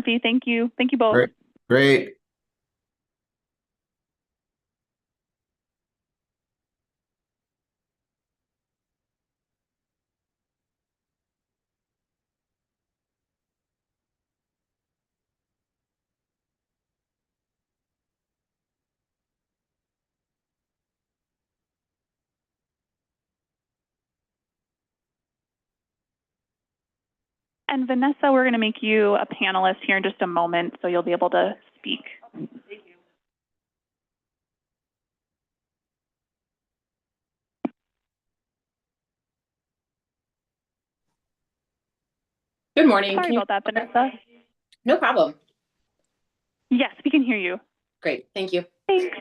Murphy. Thank you. Thank you both. Great. Great. And Vanessa, we're going to make you a panelist here in just a moment, so you'll be able to speak. Thank you. Good morning. Sorry about that, Vanessa. No problem. Yes, we can hear you. Great. Thank you. Thanks.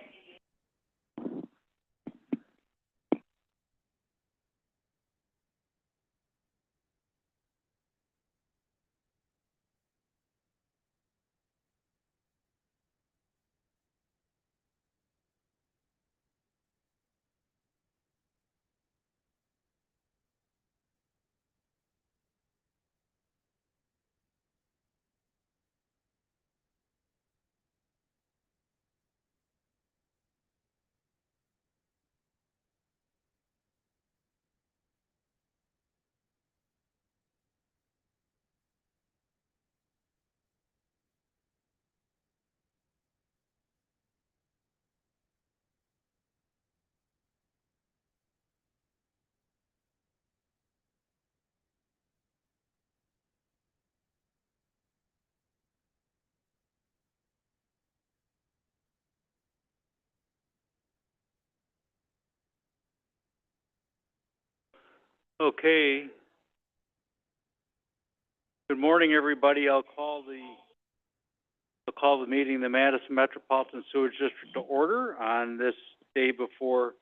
Okay. Good morning, everybody. I'll call the meeting, the Madison Metropolitan Sewerage District, to order on this day before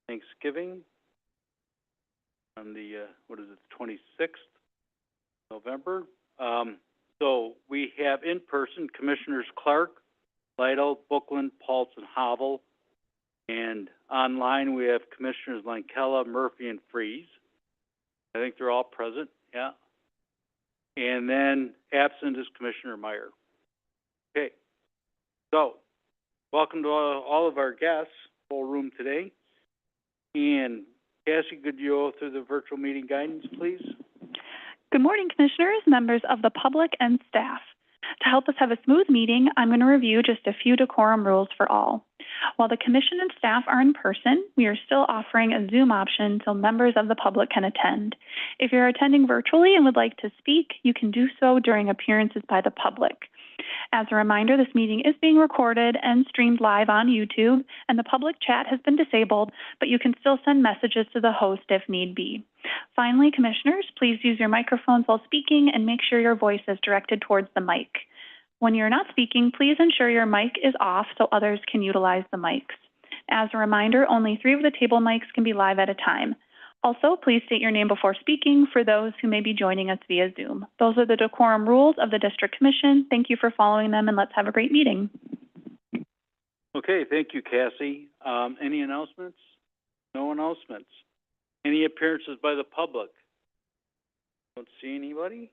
Thanksgiving, on the 26th November. So we have in person Commissioners Clark, Lytle, Bookland, Paulson, Havel, and online we have Commissioners Lankella, Murphy, and Freeze. I think they're all present, yeah. And then absent is Commissioner Meyer. Okay, so welcome to all of our guests, full room today. And Cassie, could you go through the virtual meeting guidance, please? Good morning, Commissioners, members of the public, and staff. To help us have a smooth meeting, I'm going to review just a few decorum rules for all. While the Commission and staff are in person, we are still offering a Zoom option so members of the public can attend. If you're attending virtually and would like to speak, you can do so during appearances by the public. As a reminder, this meeting is being recorded and streamed live on YouTube, and the public chat has been disabled, but you can still send messages to the host if need be. Finally, Commissioners, please use your microphones while speaking and make sure your voice is directed towards the mic. When you're not speaking, please ensure your mic is off so others can utilize the mics. As a reminder, only 3 of the table mics can be live at a time. Also, please state your name before speaking for those who may be joining us via Zoom. Those are the decorum rules of the District Commission. Thank you for following them, and let's have a great meeting. Okay, thank you, Cassie. Any announcements? No announcements. Any appearances by the public? Don't see anybody.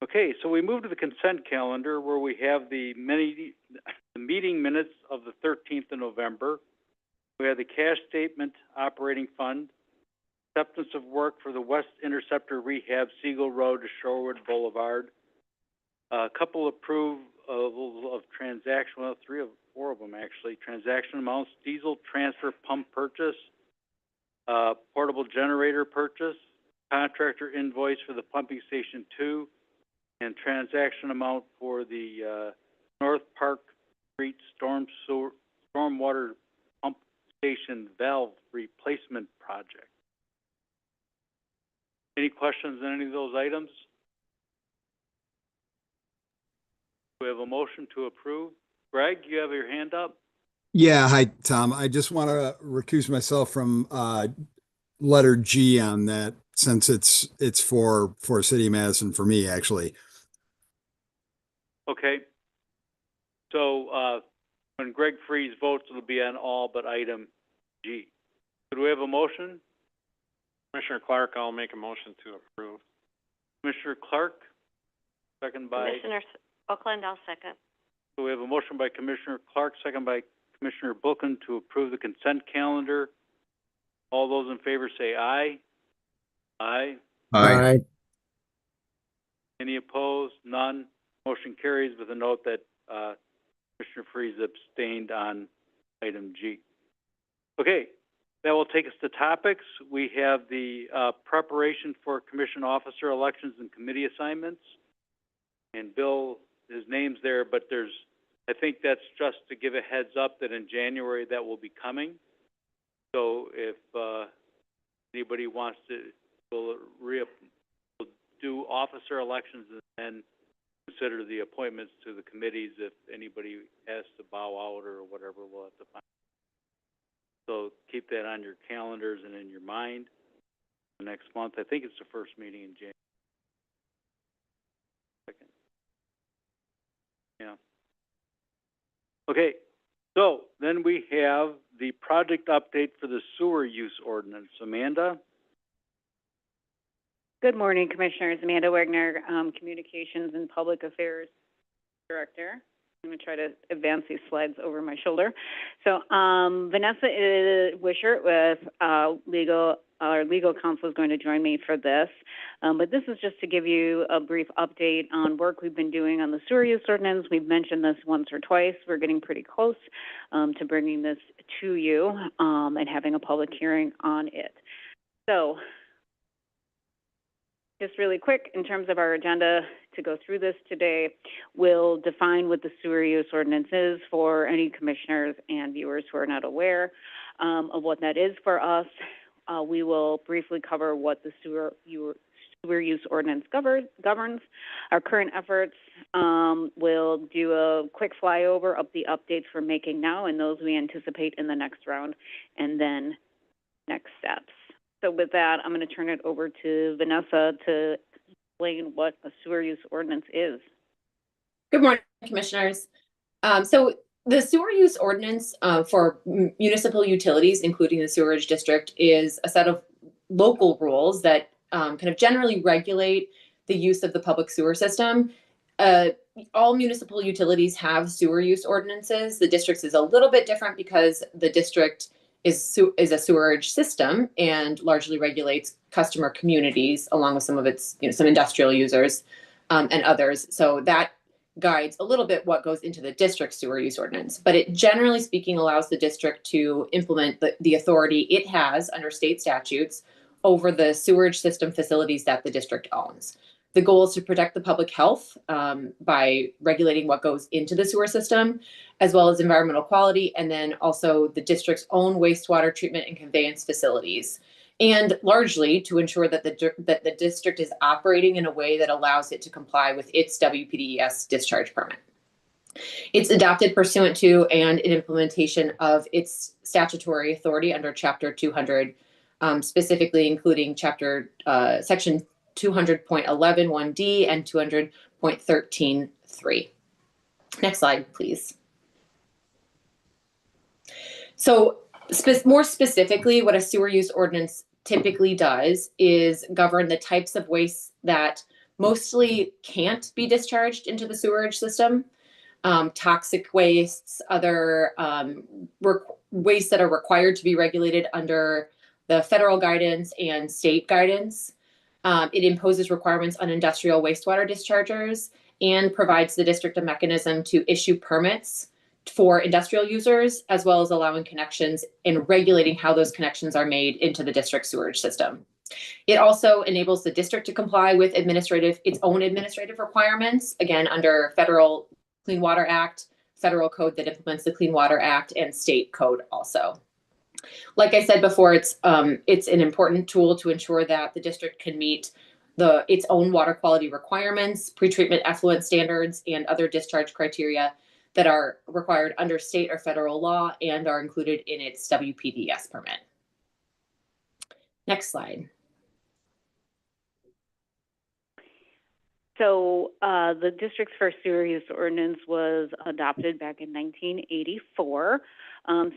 Okay, so we move to the consent calendar where we have the meeting minutes of the 13th of November. We have the cash statement, operating fund, acceptance of work for the West Interceptor Rehab, Siegel Road to Shorewood Boulevard. A couple approvals of transaction, well, 4 of them actually. Transaction amounts, diesel transfer pump purchase, portable generator purchase, contractor invoice for the pumping station 2, and transaction amount for the North Park Street stormwater pump station valve replacement project. Any questions on any of those items? We have a motion to approve. Greg, you have your hand up? Yeah, hi, Tom. I just want to recuse myself from letter G on that since it's for City of Madison for me, actually. Okay. So when Greg Freeze votes, it'll be on all but item G. Could we have a motion? Commissioner Clark, I'll make a motion to approve. Commissioner Clark, second by, Commissioner Oakland, I'll second. so we have a motion by Commissioner Clark, second by Commissioner Bookland to approve the consent calendar. All those in favor say aye. Aye. Aye. Any opposed? None. Motion carries with a note that, Commissioner Freeze abstained on item G. Okay, that will take us to topics. We have the, preparation for commission officer elections and committee assignments. And Bill, his name's there, but I think that's just to give a heads up that in January that will be coming. So if, anybody wants to, we'll do officer elections and then consider the appointments to the committees. If anybody has to bow out or whatever, we'll have to find. So keep that on your calendars and in your mind. The next month, I think it's the first meeting in January. Second. Yeah. Okay, so then we have the project update for the sewer use ordinance. Amanda? Good morning, Commissioners. Amanda Wagner, Communications and Public Affairs Director. I'm going to try to advance these slides over my shoulder. So Vanessa Wishart with our legal counsel is going to join me for this. But this is just to give you a brief update on work we've been doing on the sewer use ordinance. We've mentioned this once or twice. We're getting pretty close to bringing this to you and having a public hearing on it. So just really quick, in terms of our agenda to go through this today, we'll define what the sewer use ordinance is for any commissioners and viewers who are not aware of what that is for us. We will briefly cover what the sewer use ordinance governs, our current efforts. We'll do a quick flyover of the updates we're making now and those we anticipate in the next round, and then next steps. So with that, I'm going to turn it over to Vanessa to explain what a sewer use ordinance is. Good morning, Commissioners. So the sewer use ordinance for municipal utilities, including the sewerage district, is a set of local rules that kind of generally regulate the use of the public sewer system. All municipal utilities have sewer use ordinances. The district's is a little bit different because the district is a sewerage system and largely regulates customer communities along with some of its, some industrial users and others. So that guides a little bit what goes into the district sewer use ordinance, but it generally speaking allows the district to implement the authority it has under state statutes over the sewerage system facilities that the district owns. The goal is to protect the public health by regulating what goes into the sewer system, as well as environmental quality, and then also the district's own wastewater treatment and conveyance facilities, and largely to ensure that the district is operating in a way that allows it to comply with its WPDES discharge permit. It's adopted pursuant to and in implementation of its statutory authority under Chapter 200, specifically including Section 200.11(1)D and 200.13(3). Next slide, please. So more specifically, what a sewer use ordinance typically does is govern the types of waste that mostly can't be discharged into the sewerage system, toxic wastes, other wastes that are required to be regulated under the federal guidance and state guidance. It imposes requirements on industrial wastewater dischargers and provides the district a mechanism to issue permits for industrial users, as well as allowing connections and regulating how those connections are made into the district sewerage system. It also enables the district to comply with its own administrative requirements, again, under federal Clean Water Act, federal code that implements the Clean Water Act, and state code also. Like I said before, it's an important tool to ensure that the district can meet its own water quality requirements, pretreatment effluent standards, and other discharge criteria that are required under state or federal law and are included in its WPDES permit. Next slide. So the district's first sewer use ordinance was adopted back in 1984.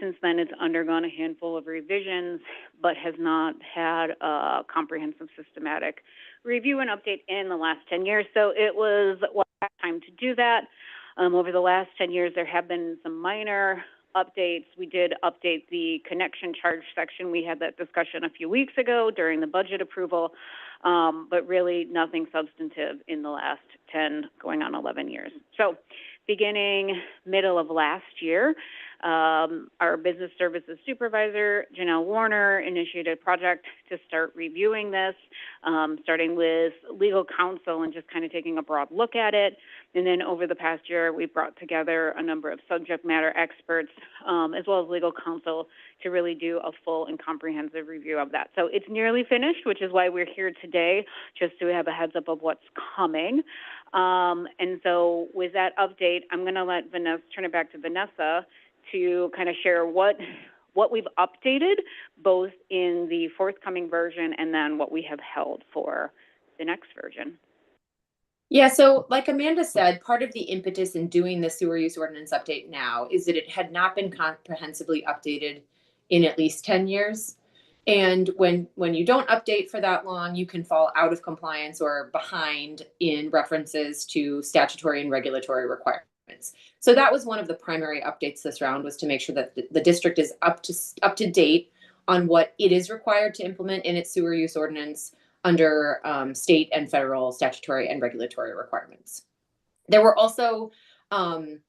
Since then, it's undergone a handful of revisions, but has not had a comprehensive, systematic review and update in the last 10 years. So it was time to do that. Over the last 10 years, there have been some minor updates. We did update the connection charge section. We had that discussion a few weeks ago during the budget approval, but really nothing substantive in the last 10, going on 11 years. So beginning middle of last year, our business services supervisor, Janelle Warner, initiated a project to start reviewing this, starting with legal counsel and just kind of taking a broad look at it. And then over the past year, we brought together a number of subject matter experts, as well as legal counsel, to really do a full and comprehensive review of that. So it's nearly finished, which is why we're here today, just to have a heads up of what's coming. And so with that update, I'm going to turn it back to Vanessa to kind of share what we've updated, both in the forthcoming version and then what we have held for the next version. Yeah, so like Amanda said, part of the impetus in doing the sewer use ordinance update now is that it had not been comprehensively updated in at least 10 years. And when you don't update for that long, you can fall out of compliance or behind in references to statutory and regulatory requirements. So that was one of the primary updates this round, was to make sure that the district is up to date on what it is required to implement in its sewer use ordinance under state and federal statutory and regulatory requirements. There was also an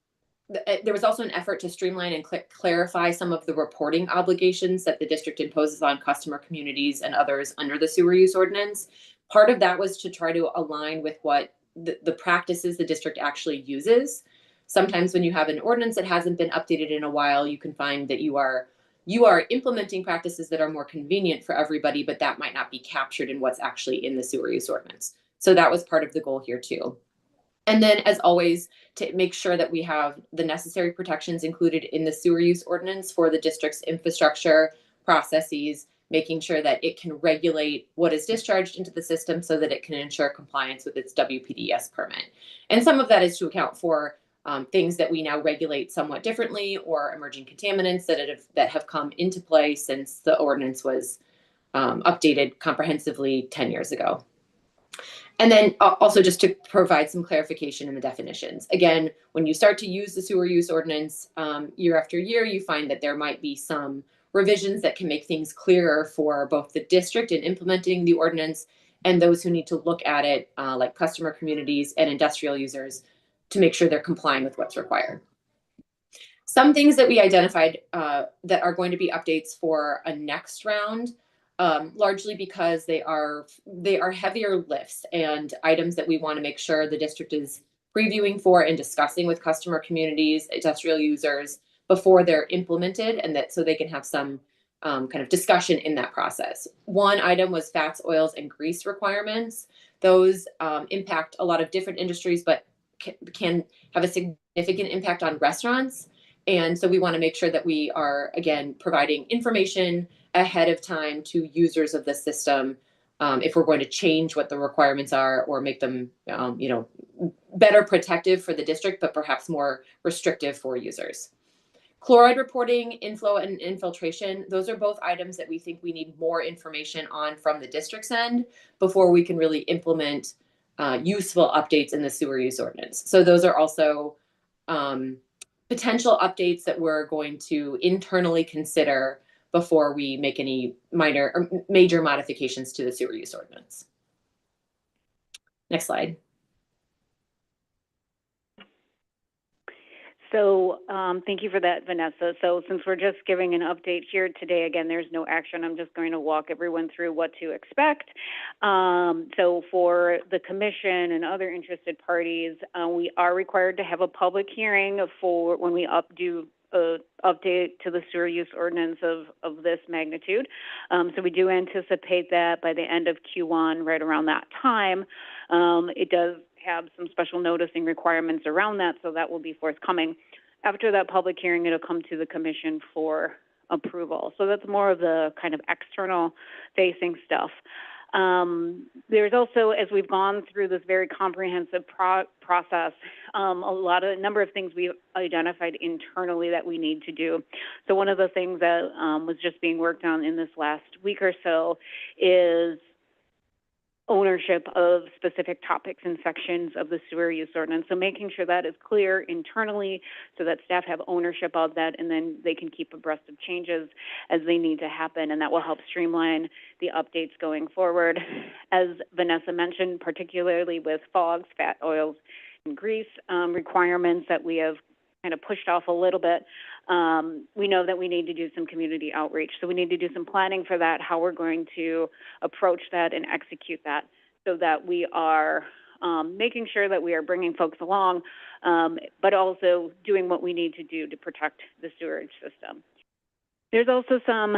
effort to streamline and clarify some of the reporting obligations that the district imposes on customer communities and others under the sewer use ordinance. Part of that was to try to align with what the practices the district actually uses. Sometimes when you have an ordinance that hasn't been updated in a while, you can find that you are implementing practices that are more convenient for everybody, but that might not be captured in what's actually in the sewer use ordinance. So that was part of the goal here too. And then, as always, to make sure that we have the necessary protections included in the sewer use ordinance for the district's infrastructure, processes, making sure that it can regulate what is discharged into the system so that it can ensure compliance with its WPDS permit. And some of that is to account for things that we now regulate somewhat differently, or emerging contaminants that have come into play since the ordinance was updated comprehensively 10 years ago. And then also just to provide some clarification in the definitions. Again, when you start to use the sewer use ordinance year after year, you find that there might be some revisions that can make things clearer for both the district in implementing the ordinance and those who need to look at it, like customer communities and industrial users, to make sure they're complying with what's required. Some things that we identified that are going to be updates for a next round, largely because they are heavier lifts and items that we want to make sure the district is previewing for and discussing with customer communities, industrial users, before they're implemented, and that so they can have some kind of discussion in that process. One item was fats, oils, and grease requirements. Those impact a lot of different industries, but can have a significant impact on restaurants. And so we want to make sure that we are, again, providing information ahead of time to users of the system if we're going to change what the requirements are or make them, better protective for the district, but perhaps more restrictive for users. Chloride reporting, inflow, and infiltration, those are both items that we think we need more information on from the district's end before we can really implement useful updates in the sewer use ordinance. So those are also potential updates that we're going to internally consider before we make any minor or major modifications to the sewer use ordinance. Next slide. So thank you for that, Vanessa. So since we're just giving an update here today, again, there's no action. I'm just going to walk everyone through what to expect. So for the commission and other interested parties, we are required to have a public hearing for when we do update to the sewer use ordinance of this magnitude. So we do anticipate that by the end of Q1, right around that time. It does have some special noticing requirements around that, so that will be forthcoming. After that public hearing, it'll come to the commission for approval. So that's more of the kind of external facing stuff. There's also, as we've gone through this very comprehensive process, a number of things we've identified internally that we need to do. So one of the things that was just being worked on in this last week or so is ownership of specific topics and sections of the sewer use ordinance. So making sure that is clear internally so that staff have ownership of that, and then they can keep abreast of changes as they need to happen, and that will help streamline the updates going forward. As Vanessa mentioned, particularly with fogs, fat oils, and grease requirements that we have kind of pushed off a little bit, we know that we need to do some community outreach. So we need to do some planning for that, how we're going to approach that and execute that so that we are making sure that we are bringing folks along, but also doing what we need to do to protect the sewerage system. There's also some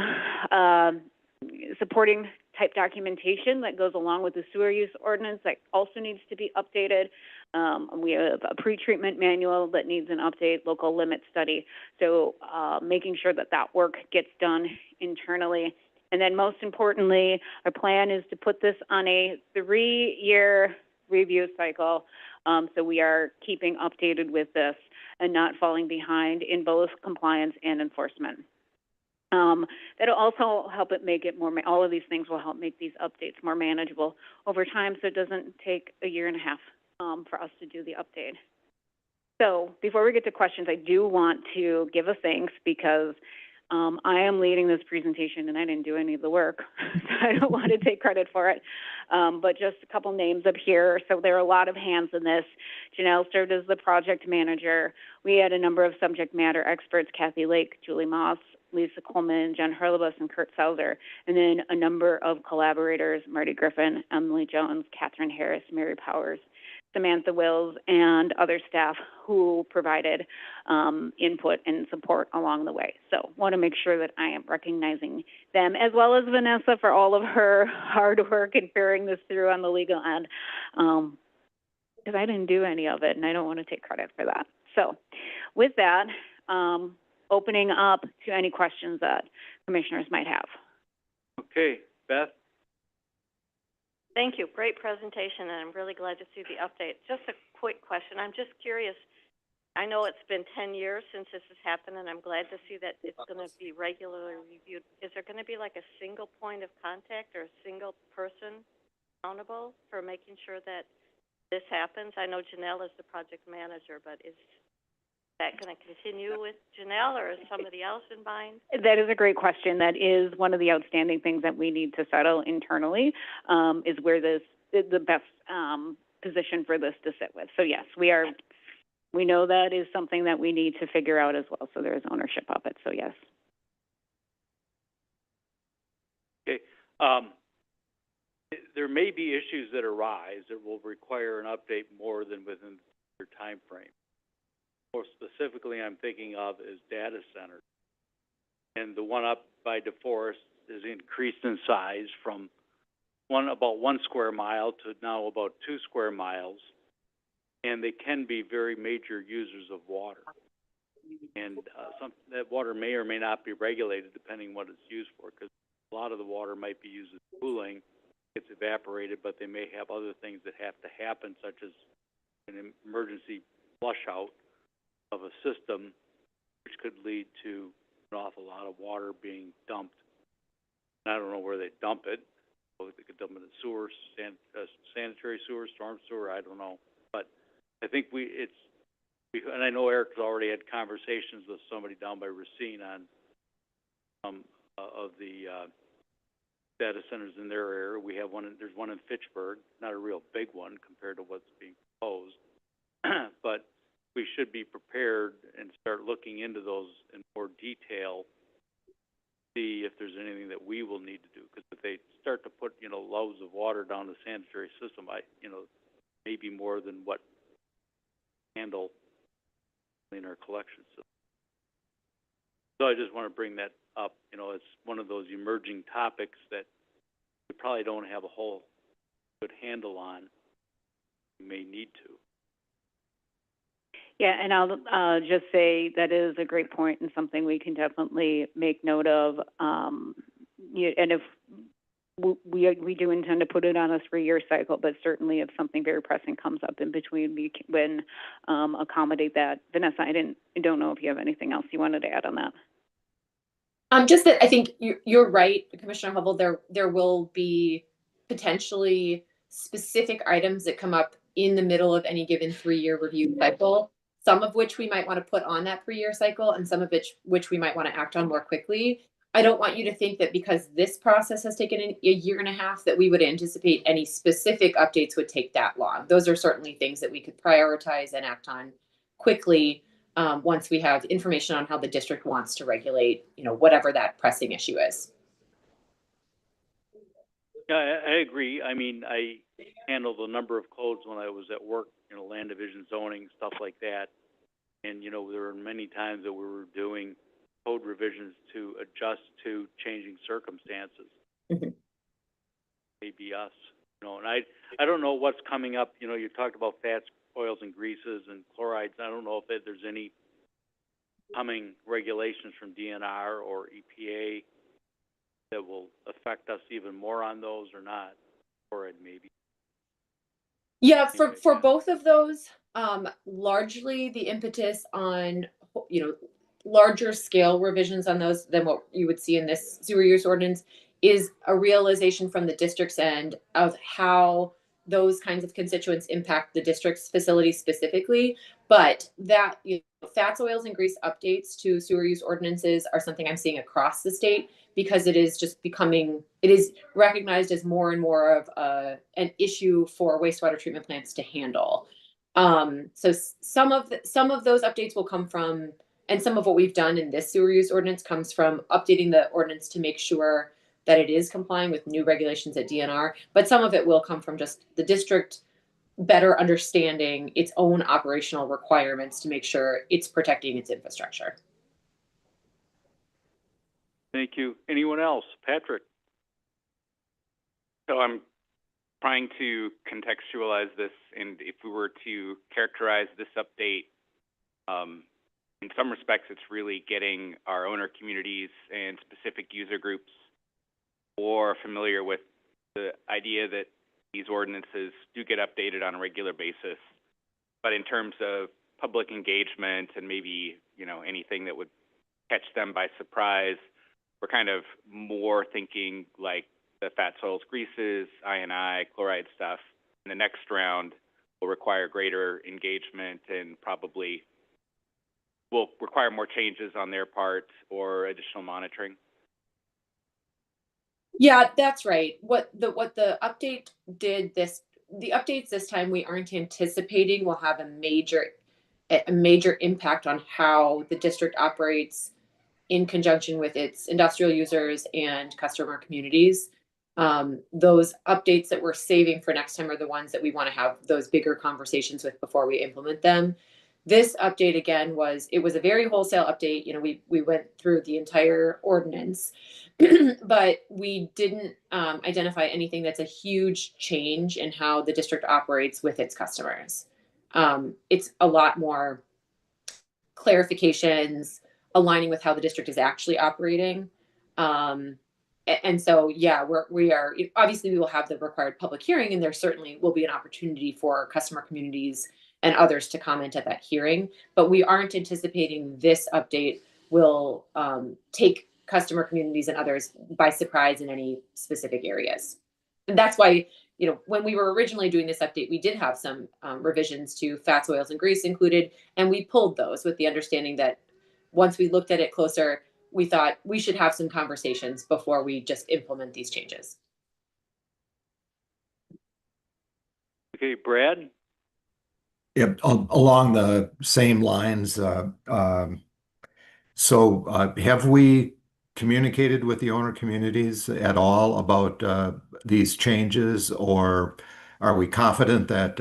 supporting type documentation that goes along with the sewer use ordinance that also needs to be updated. We have a pre-treatment manual that needs an update, local limit study. So making sure that that work gets done internally. And then most importantly, our plan is to put this on a 3-year review cycle. So we are keeping updated with this and not falling behind in both compliance and enforcement. That'll also help it make it more, all of these things will help make these updates more manageable over time so it doesn't take a year and a half for us to do the update. So before we get to questions, I do want to give a thanks because I am leading this presentation and I didn't do any of the work, so I don't want to take credit for it. But just a couple names up here. So there are a lot of hands in this. Janelle served as the project manager. We had a number of subject matter experts, Kathy Lake, Julie Moss, Lisa Coleman, Jen Hurlebus, and Kurt Sauser, and then a number of collaborators, Marty Griffin, Emily Jones, Catherine Harris, Mary Powers, Samantha Wills, and other staff who provided input and support along the way. So want to make sure that I am recognizing them, as well as Vanessa for all of her hard work in carrying this through on the legal end, because I didn't do any of it, and I don't want to take credit for that. So with that, opening up to any questions that commissioners might have. Okay, Beth? Thank you. Great presentation, and I'm really glad to see the update. Just a quick question. I'm just curious. I know it's been 10 years since this has happened, and I'm glad to see that it's going to be regularly reviewed. Is there going to be like a single point of contact or a single person accountable for making sure that this happens? I know Janelle is the project manager, but is that going to continue with Janelle, or is somebody else in mind? That is a great question. That is one of the outstanding things that we need to settle internally, is where the best position for this to sit with. So yes, we know that is something that we need to figure out as well. So there is ownership of it. So yes. Okay. There may be issues that arise that will require an update more than within your time frame. More specifically, I'm thinking of is data centers. And the one up by DeForest is increased in size from about 1 square mile to now about 2 square miles. And they can be very major users of water. And that water may or may not be regulated depending on what it's used for, because a lot of the water might be used as cooling, gets evaporated, but they may have other things that have to happen, such as an emergency flush out of a system, which could lead to an awful lot of water being dumped. And I don't know where they dump it. They could dump it in sewer, sanitary sewer, storm sewer, I don't know. But I think and I know Eric's already had conversations with somebody down by Racine on of the data centers in their area. We have there's one in Fitchburg, not a real big one compared to what's being proposed, but we should be prepared and start looking into those in more detail, see if there's anything that we will need to do. Because if they start to put, loads of water down the sanitary system, maybe more than what handle in our collection system. So I just want to bring that up. It's one of those emerging topics that we probably don't have a whole good handle on. We may need to. Yeah, and I'll just say that is a great point and something we can definitely make note of. And if we do intend to put it on a 3-year cycle, but certainly if something very pressing comes up in between, we can accommodate that. Vanessa, I don't know if you have anything else you wanted to add on that. Just that I think you're right, Commissioner Hubble. There will be potentially specific items that come up in the middle of any given 3-year review cycle, some of which we might want to put on that 3-year cycle and some of which we might want to act on more quickly. I don't want you to think that because this process has taken a year and a half that we would anticipate any specific updates would take that long. Those are certainly things that we could prioritize and act on quickly once we have information on how the district wants to regulate, whatever that pressing issue is. Yeah, I agree. I mean, I handled a number of codes when I was at work, land division zoning, stuff like that. And, there were many times that we were doing code revisions to adjust to changing circumstances. Mm-hmm. Maybe us, and I don't know what's coming up. You talked about fats, oils, and greases and chlorides. I don't know if there's any coming regulations from DNR or EPA that will affect us even more on those or not, or maybe. Yeah, for both of those, largely the impetus on, larger scale revisions on those than what you would see in this sewer use ordinance is a realization from the district's end of how those kinds of constituents impact the district's facility specifically. But that, fats, oils, and grease updates to sewer use ordinances are something I'm seeing across the state because it is just it is recognized as more and more of an issue for wastewater treatment plants to handle. So some of those updates will come from, and some of what we've done in this sewer use ordinance comes from updating the ordinance to make sure that it is complying with new regulations at DNR, but some of it will come from just the district better understanding its own operational requirements to make sure it's protecting its infrastructure. Thank you. Anyone else? Patrick? So I'm trying to contextualize this, and if we were to characterize this update, in some respects, it's really getting our owner communities and specific user groups more familiar with the idea that these ordinances do get updated on a regular basis. But in terms of public engagement and maybe, anything that would catch them by surprise, we're kind of more thinking like the fats, oils, greases, I&I, chloride stuff. In the next round will require greater engagement and probably will require more changes on their part or additional monitoring. Yeah, that's right. What the update did the updates this time we aren't anticipating will have a major impact on how the district operates in conjunction with its industrial users and customer communities. Those updates that we're saving for next time are the ones that we want to have those bigger conversations with before we implement them. This update again was a very wholesale update. We went through the entire ordinance, but we didn't identify anything that's a huge change in how the district operates with its customers. It's a lot more clarifications, aligning with how the district is actually operating. And so, yeah, we are obviously we will have the required public hearing, and there certainly will be an opportunity for customer communities and others to comment at that hearing. But we aren't anticipating this update will take customer communities and others by surprise in any specific areas. And that's why, when we were originally doing this update, we did have some revisions to fats, oils, and grease included, and we pulled those with the understanding that once we looked at it closer, we thought we should have some conversations before we just implement these changes. Okay, Brad? Yep, along the same lines. So have we communicated with the owner communities at all about these changes, or are we confident that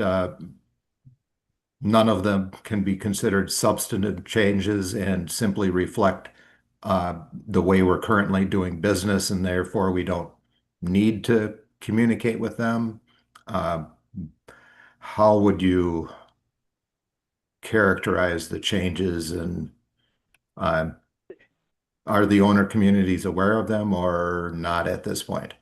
none of them can be considered substantive changes and simply reflect the way we're currently doing business, and therefore we don't need to communicate with them? How would you characterize the changes, and are the owner communities aware of them or not at this point?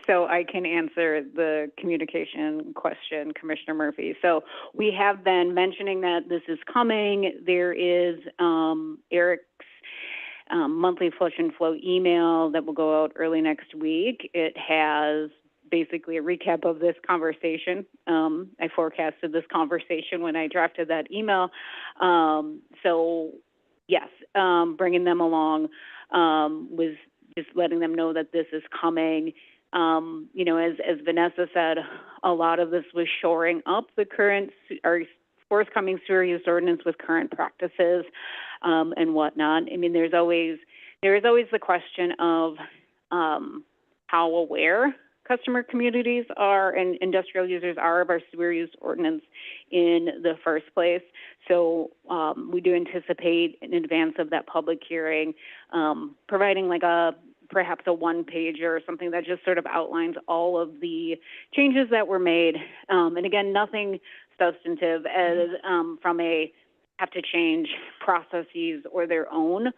So I can answer the communication question, Commissioner Murphy. So we have been mentioning that this is coming. There is Eric's monthly flush and flow email that will go out early next week. It has basically a recap of this conversation. I forecasted this conversation when I drafted that email. So yes, bringing them along was just letting them know that this is coming. You know, as Vanessa said, a lot of this was shoring up the current or forthcoming sewer use ordinance with current practices and whatnot. I mean, there is always the question of how aware customer communities are and industrial users are of our sewer use ordinance in the first place. So we do anticipate in advance of that public hearing, providing like perhaps a one-pager or something that just sort of outlines all of the changes that were made. And again, nothing substantive as from a have to change processes or their own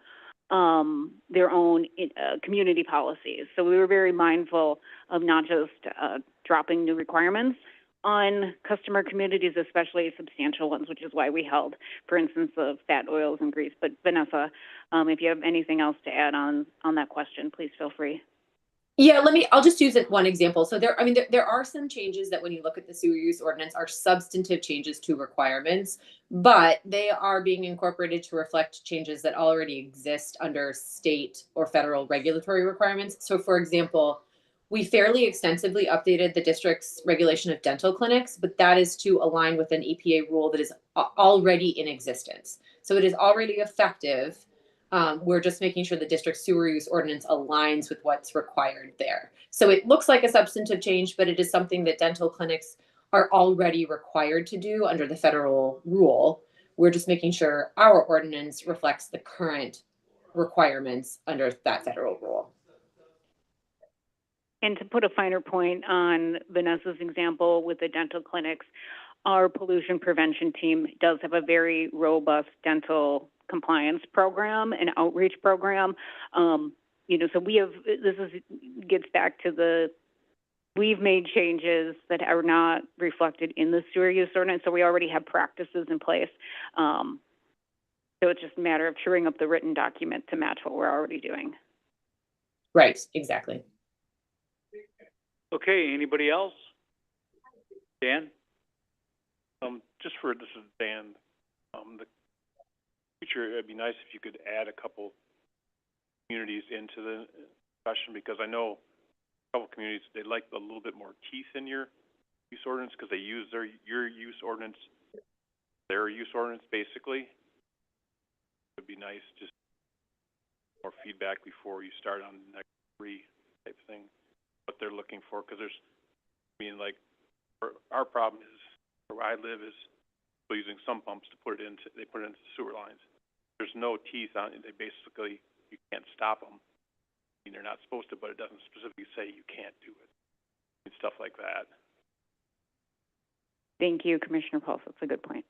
community policies. So we were very mindful of not just dropping new requirements on customer communities, especially substantial ones, which is why we held, for instance, of fat, oils, and grease. But Vanessa, if you have anything else to add on that question, please feel free. Yeah, I'll just use one example. So there are some changes that when you look at the sewer use ordinance are substantive changes to requirements, but they are being incorporated to reflect changes that already exist under state or federal regulatory requirements. So for example, we fairly extensively updated the district's regulation of dental clinics, but that is to align with an EPA rule that is already in existence. So it is already effective. We're just making sure the district sewer use ordinance aligns with what's required there. So it looks like a substantive change, but it is something that dental clinics are already required to do under the federal rule. We're just making sure our ordinance reflects the current requirements under that federal rule. And to put a finer point on Vanessa's example with the dental clinics, our pollution prevention team does have a very robust dental compliance program and outreach program. You know, so gets back to we've made changes that are not reflected in the sewer use ordinance, so we already have practices in place. So it's just a matter of truing up the written document to match what we're already doing. Right, exactly. Okay, anybody else? Dan? This is Dan. The future, it'd be nice if you could add a couple communities into the discussion, because I know a couple communities, they like a little bit more teeth in your use ordinance because they use your use ordinance, their use ordinance basically. It'd be nice just more feedback before you start on the next three type thing, what they're looking for, because our problem is where I live is using sump pumps to put it into the sewer lines. There's no teeth on it. They basically, you can't stop them. I mean, they're not supposed to, but it doesn't specifically say you can't do it and stuff like that. Thank you, Commissioner Pulse. That's a good point.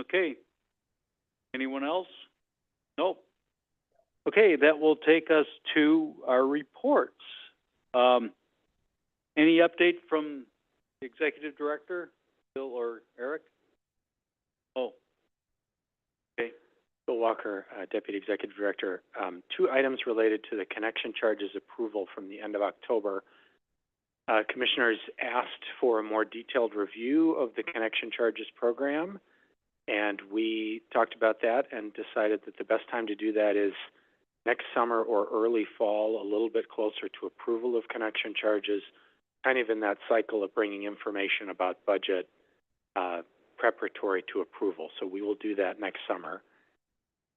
Okay. Anyone else? Nope. Okay, that will take us to our reports. Any update from the Executive Director, Bill or Eric? Oh, okay. Bill Walker, Deputy Executive Director. Two items related to the connection charges approval from the end of October. Commissioners asked for a more detailed review of the connection charges program, and we talked about that and decided that the best time to do that is next summer or early fall, a little bit closer to approval of connection charges, kind of in that cycle of bringing information about budget preparatory to approval. So we will do that next summer.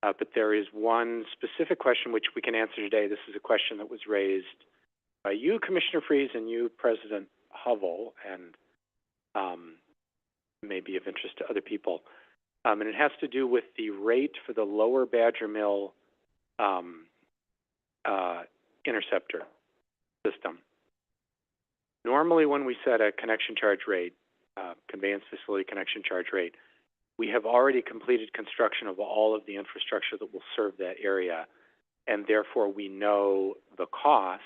But there is one specific question which we can answer today. This is a question that was raised by you, Commissioner Freeze, and you, President Hovell, and may be of interest to other people. And it has to do with the rate for the Lower Badger Mill interceptor system. Normally when we set a connection charge rate, conveyance facility connection charge rate, we have already completed construction of all of the infrastructure that will serve that area, and therefore we know the cost,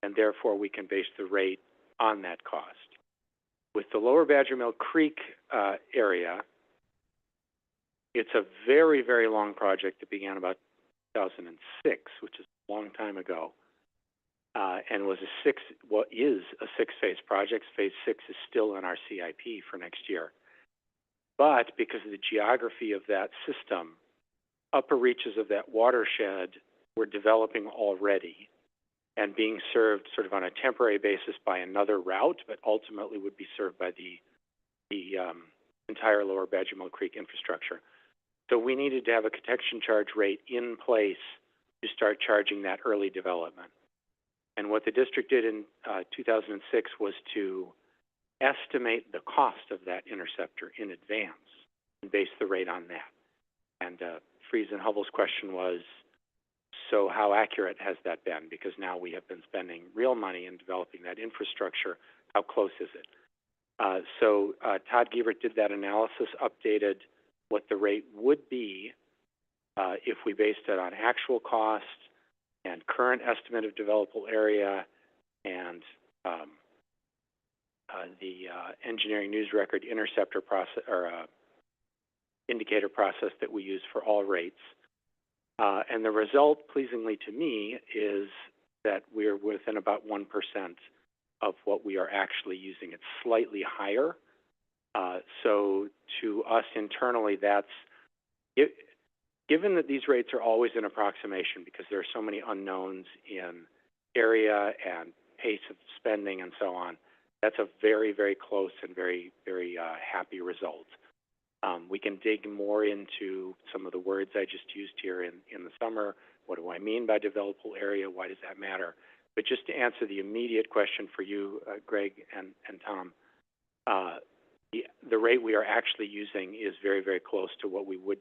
and therefore we can base the rate on that cost. With the Lower Badger Mill Creek area, it's a very, very long project that began about 2006, which is a long time ago. and was what is a 6-phase project. Phase 6 is still in our CIP for next year. But because of the geography of that system, upper reaches of that watershed were developing already and being served sort of on a temporary basis by another route, but ultimately would be served by the entire lower Badger Mill Creek infrastructure. So we needed to have a connection charge rate in place to start charging that early development. And what the district did in 2006 was to estimate the cost of that interceptor in advance and base the rate on that. And Fries and Hubel's question was, so how accurate has that been? Because now we have been spending real money in developing that infrastructure. How close is it? So Todd Giebert did that analysis, updated what the rate would be if we based it on actual cost and current estimate of developable area and the engineering news record interceptor process or indicator process that we use for all rates. And the result, pleasingly to me, is that we're within about 1% of what we are actually using. It's slightly higher. So to us internally, that's it. Given that these rates are always an approximation because there are so many unknowns in area and pace of spending and so on, that's a very, very close and very, very happy result. We can dig more into some of the words I just used here in the summer. What do I mean by developable area? Why does that matter? But just to answer the immediate question for you, Greg and Tom, the rate we are actually using is very, very close to what we would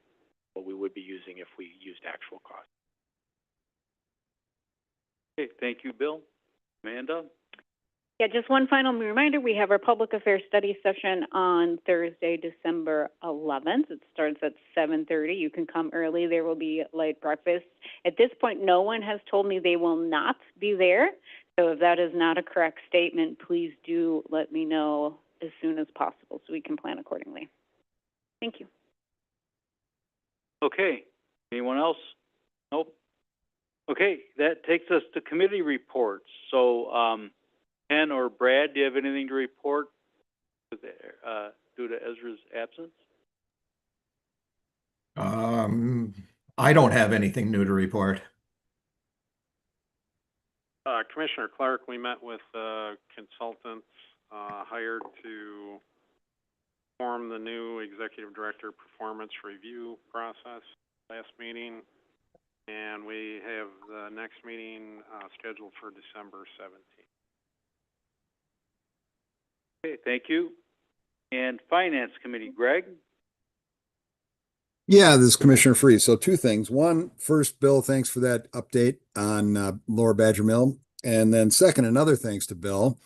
be using if we used actual cost. Okay, thank you, Bill. Amanda? Yeah, just one final reminder, we have our public affairs study session on Thursday, December 11th. It starts at 7:30. You can come early. There will be light breakfast. At this point, no one has told me they will not be there. So if that is not a correct statement, please do let me know as soon as possible so we can plan accordingly. Thank you. Okay, anyone else? Nope. Okay, that takes us to committee reports. So, Ken or Brad, do you have anything to report due to Ezra's absence? I don't have anything new to report. Commissioner Clark, we met with consultants hired to form the new executive director performance review process last meeting, and we have the next meeting scheduled for December 17th. Okay, thank you. And Finance Committee, Greg? Yeah, this is Commissioner Fries. So two things. One, first, Bill, thanks for that update on Lower Badger Mill. And then second, another thanks to Bill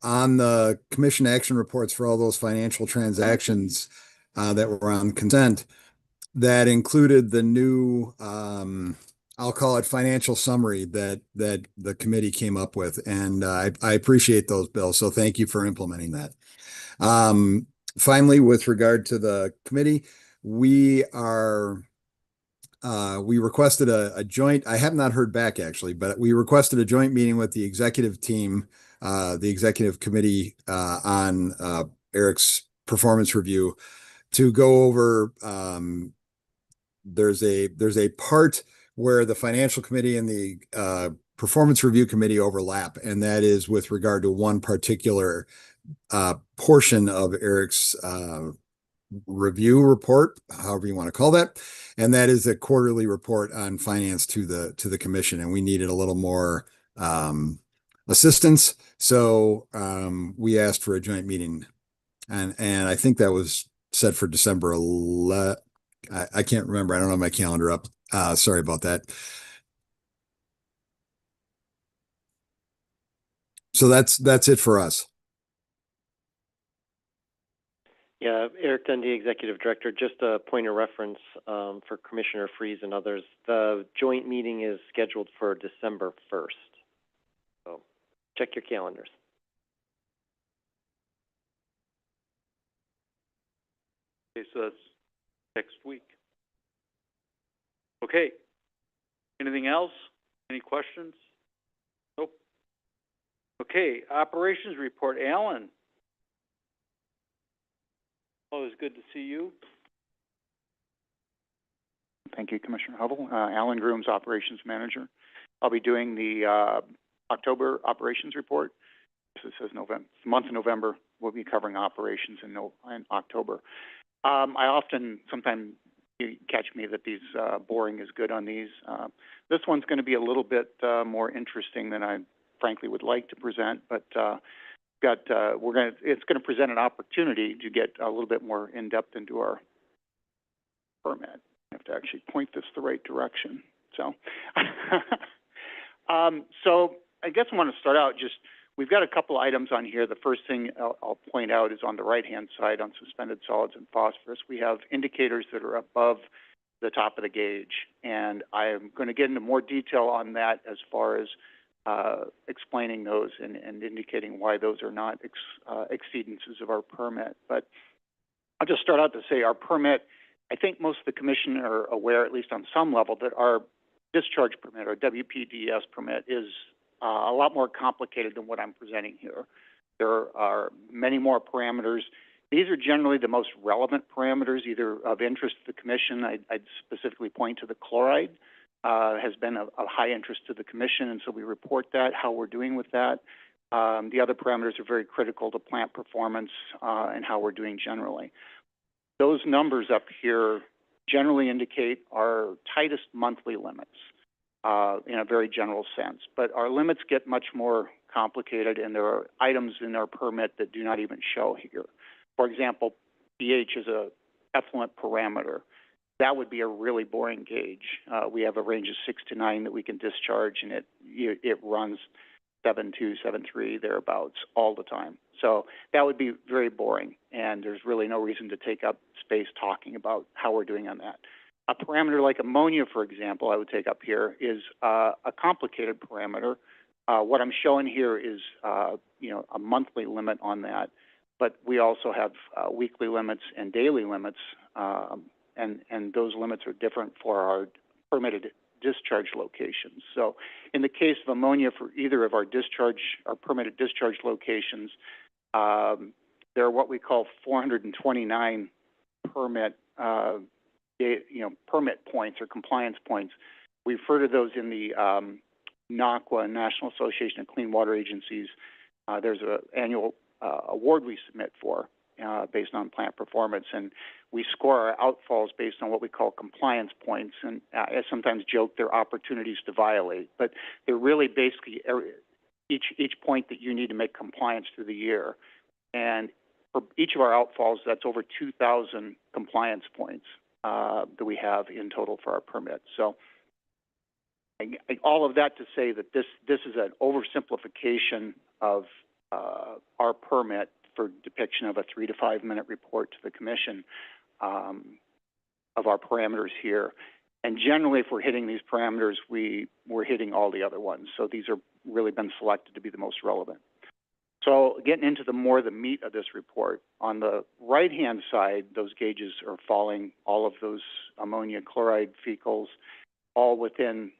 on the commission action reports for all those financial transactions that were on consent. That included the new, I'll call it financial summary that the committee came up with. And I appreciate those, Bill. So thank you for implementing that. Finally, with regard to the committee, we requested a joint, I have not heard back actually, but we requested a joint meeting with the executive team, the executive committee on Eric's performance review to go over, there's a part where the financial committee and the performance review committee overlap, and that is with regard to one particular portion of Eric's review report, however you want to call that, and that is a quarterly report on finance to the commission, and we needed a little more assistance, so we asked for a joint meeting, and I think that was set for December 11th. I can't remember. I don't have my calendar up. Sorry about that. So that's it for us. Yeah, Eric Dundee, Executive Director. Just a point of reference for Commissioner Fries and others. The joint meeting is scheduled for December 1st. So check your calendars. Okay, so that's next week. Okay. Anything else? Any questions? Nope. Okay, operations report, Alan. Always good to see you. Thank you, Commissioner Hubble. Alan Grooms, Operations Manager. I'll be doing the October operations report. This says November, month of November. We'll be covering operations in October. Sometimes you catch me that these boring is good on these. This one's going to be a little bit more interesting than I frankly would like to present, but it's going to present an opportunity to get a little bit more in depth into our permit. I have to actually point this the right direction. So, so I guess I want to start out we've got a couple items on here. The first thing I'll point out is on the right-hand side on suspended solids and phosphorus. We have indicators that are above the top of the gauge, and I'm going to get into more detail on that as far as explaining those and indicating why those are not exceedances of our permit. But I'll just start out to say our permit, I think most of the commission are aware, at least on some level, that our discharge permit, or WPDS permit, is a lot more complicated than what I'm presenting here. There are many more parameters. These are generally the most relevant parameters, either of interest to the commission. I'd specifically point to the chloride. Has been of high interest to the commission, and so we report that, how we're doing with that. The other parameters are very critical to plant performance and how we're doing generally. Those numbers up here generally indicate our tightest monthly limits in a very general sense. But our limits get much more complicated, and there are items in our permit that do not even show here. For example, pH is a effluent parameter. That would be a really boring gauge. We have a range of 6 to 9 that we can discharge, and it runs 7.2, 7.3, thereabouts all the time. So that would be very boring, and there's really no reason to take up space talking about how we're doing on that. A parameter like ammonia, for example, I would take up here, is a complicated parameter. What I'm showing here is a monthly limit on that, but we also have weekly limits and daily limits. And those limits are different for our permitted discharge locations. So in the case of ammonia, for either of our permitted discharge locations, there are what we call 429 permit points or compliance points. We refer to those in the NACWA, National Association of Clean Water Agencies. There's an annual award we submit for based on plant performance, and we score our outfalls based on what we call compliance points, and I sometimes joke they're opportunities to violate, but they're really basically each point that you need to make compliance through the year. And for each of our outfalls, that's over 2,000 compliance points that we have in total for our permit. So all of that to say that this is an oversimplification of our permit for depiction of a 3 to 5 minute report to the commission of our parameters here. And generally, if we're hitting these parameters, we're hitting all the other ones. So these are really been selected to be the most relevant. So getting into the meat of this report, on the right-hand side, those gauges are falling, all of those ammonia chloride fecals, all within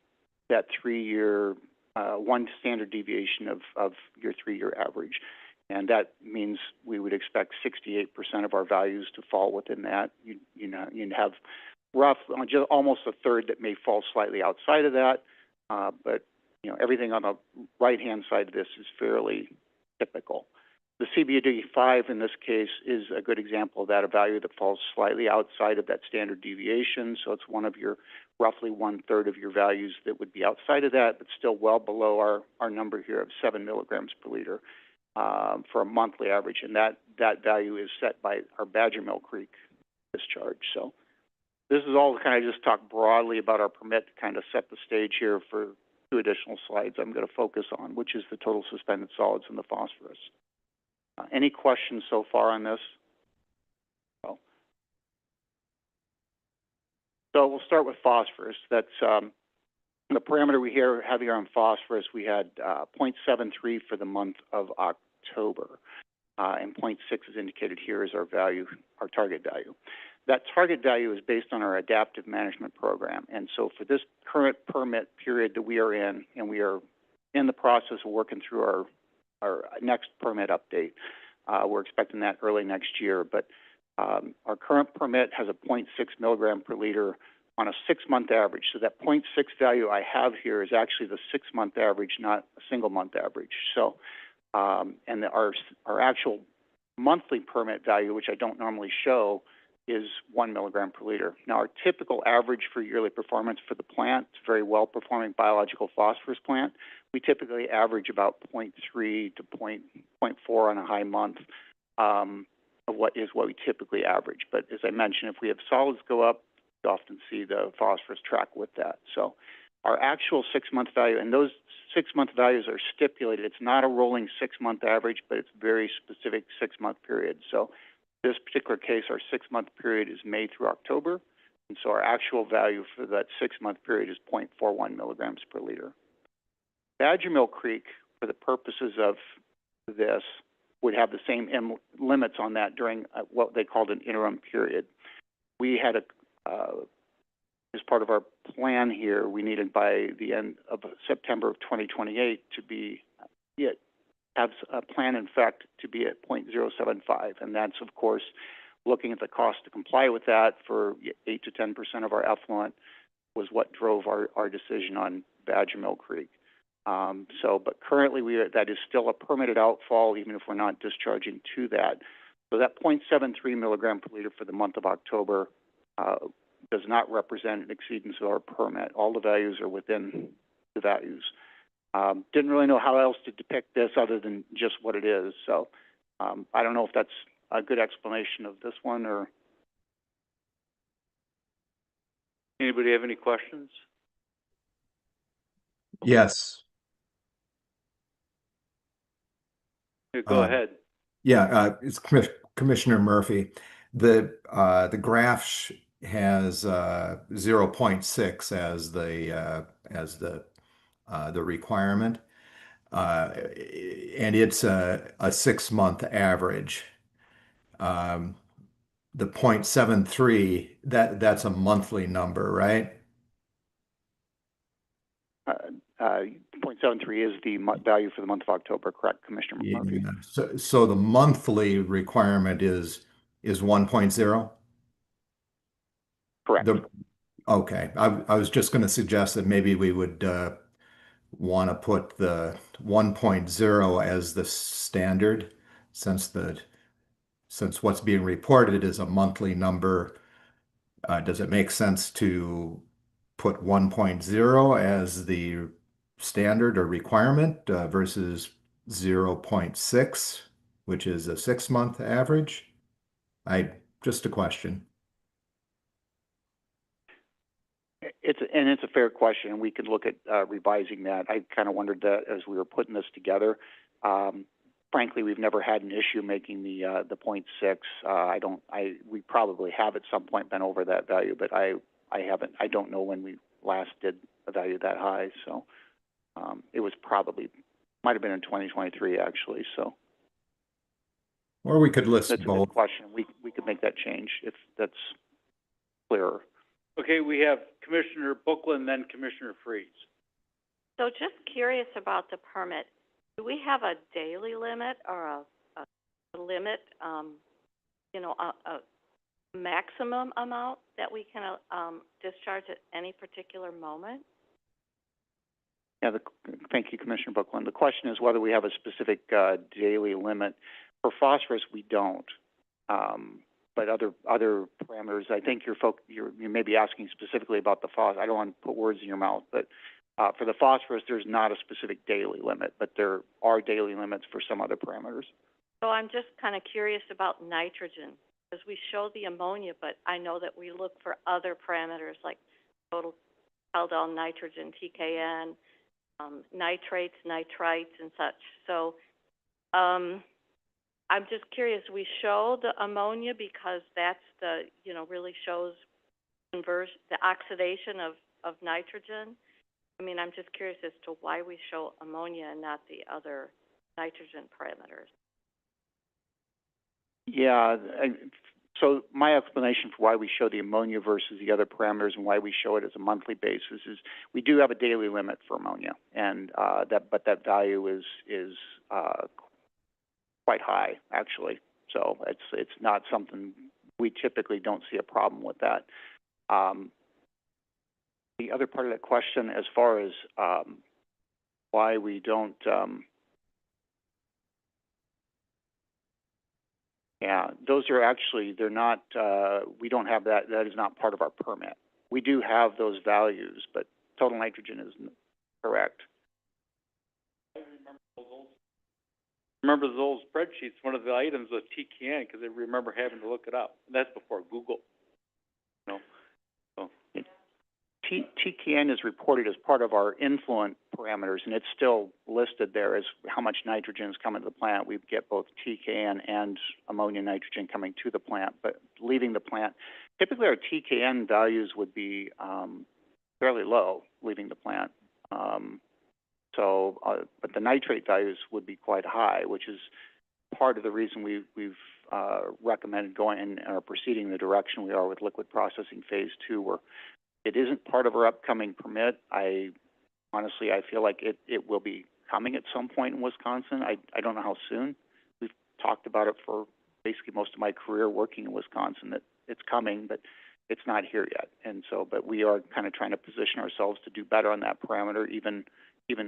that 3-year, one standard deviation of your 3-year average. And that means we would expect 68% of our values to fall within that. You'd have just almost a third that may fall slightly outside of that, but everything on the right-hand side of this is fairly typical. The CBD5 in this case is a good example of that, a value that falls slightly outside of that standard deviation. So it's one of your roughly 1/3 of your values that would be outside of that, but still well below our number here of 7 milligrams per liter for a monthly average. And that value is set by our Badger Mill Creek discharge. So this is all kind of just talk broadly about our permit to kind of set the stage here for 2 additional slides I'm going to focus on, which is the total suspended solids and the phosphorus. Any questions so far on this? No. So we'll start with phosphorus. That's the parameter we have here on phosphorus. We had 0.73 for the month of October, and 0.6 is indicated here as our value, our target value. that target value is based on our adaptive management program. And so for this current permit period that we are in, and we are in the process of working through our next permit update, we're expecting that early next year. But our current permit has a 0.6 milligram per liter on a 6-month average. So that 0.6 value I have here is actually the 6-month average, not a single month average. So, and our actual monthly permit value, which I don't normally show, is 1 milligram per liter. Now, our typical average for yearly performance for the plant, it's a very well-performing biological phosphorus plant. We typically average about 0.3 to 0.4 on a high month of what we typically average. But as I mentioned, if we have solids go up, we often see the phosphorus track with that. So our actual 6-month value, and those 6-month values are stipulated. It's not a rolling 6-month average, but it's very specific 6-month period. So this particular case, our 6-month period is May through October, and so our actual value for that 6-month period is 0.41 milligrams per liter. Badger Mill Creek, for the purposes of this, would have the same limits on that during what they called an interim period. We had as part of our plan here, we needed by the end of September of 2028 to have a plan, in fact, to be at 0.075. And that's, of course, looking at the cost to comply with that for 8 to 10% of our effluent was what drove our decision on Badger Mill Creek. But currently that is still a permitted outfall, even if we're not discharging to that. So that 0.73 milligram per liter for the month of October does not represent an exceedance of our permit. All the values are within the values. Didn't really know how else to depict this other than just what it is. So I don't know if that's a good explanation of this one, or Anybody have any questions? Yes. Go ahead. Yeah, it's Commissioner Murphy. The graph has 0.6 as the requirement, and it's a 6-month average. The 0.73, that's a monthly number, right? 0.73 is the value for the month of October, correct, Commissioner Murphy? Yeah. So the monthly requirement is 1.0? Correct. Okay. I was just going to suggest that maybe we would want to put the 1.0 as the standard, since what's being reported is a monthly number. Does it make sense to put 1.0 as the standard or requirement versus 0.6, which is a 6-month average? Just a question. It's a fair question, and we could look at revising that. I kind of wondered that as we were putting this together. Frankly, we've never had an issue making the 0.6. We probably have at some point been over that value, but I haven't. I don't know when we last did a value that high. So it was might have been in 2023 actually. So. Or we could list that's both. A good question. We could make that change if that's clearer. Okay, we have Commissioner Bookland, then Commissioner Freeze. So just curious about the permit. Do we have a daily limit or a limit, a maximum amount that we can discharge at any particular moment? Yeah, thank you, Commissioner Bookland. The question is whether we have a specific daily limit. For phosphorus, we don't. But other parameters, I think you may be asking specifically about the phosphorus. I don't want to put words in your mouth, but for the phosphorus, there's not a specific daily limit, but there are daily limits for some other parameters. So I'm just kind of curious about nitrogen, because we show the ammonia, but I know that we look for other parameters like total held down nitrogen, TKN, nitrates, nitrites, and such. So I'm just curious, we show the ammonia because that's really shows the oxidation of nitrogen. I mean, I'm just curious as to why we show ammonia and not the other nitrogen parameters. Yeah, So my explanation for why we show the ammonia versus the other parameters and why we show it as a monthly basis is we do have a daily limit for ammonia, and that value is quite high actually. So it's not something we typically don't see a problem with that. The other part of that question, as far as why we don't, yeah, those are actually, they're not, we don't have that, that is not part of our permit. We do have those values, but total nitrogen is correct. Remember those old spreadsheets, one of the items was TKN, because I remember having to look it up. That's before Google. You know, so. TKN is reported as part of our influent parameters, and it's still listed there as how much nitrogen is coming to the plant. We get both TKN and ammonia nitrogen coming to the plant, but leaving the plant. Typically, our TKN values would be fairly low leaving the plant. But the nitrate values would be quite high, which is part of the reason we've recommended going and are proceeding the direction we are with liquid processing phase 2, where it isn't part of our upcoming permit. I feel like it will be coming at some point in Wisconsin. I don't know how soon. We've talked about it for basically most of my career working in Wisconsin, that it's coming, but it's not here yet. And so, but we are kind of trying to position ourselves to do better on that parameter, even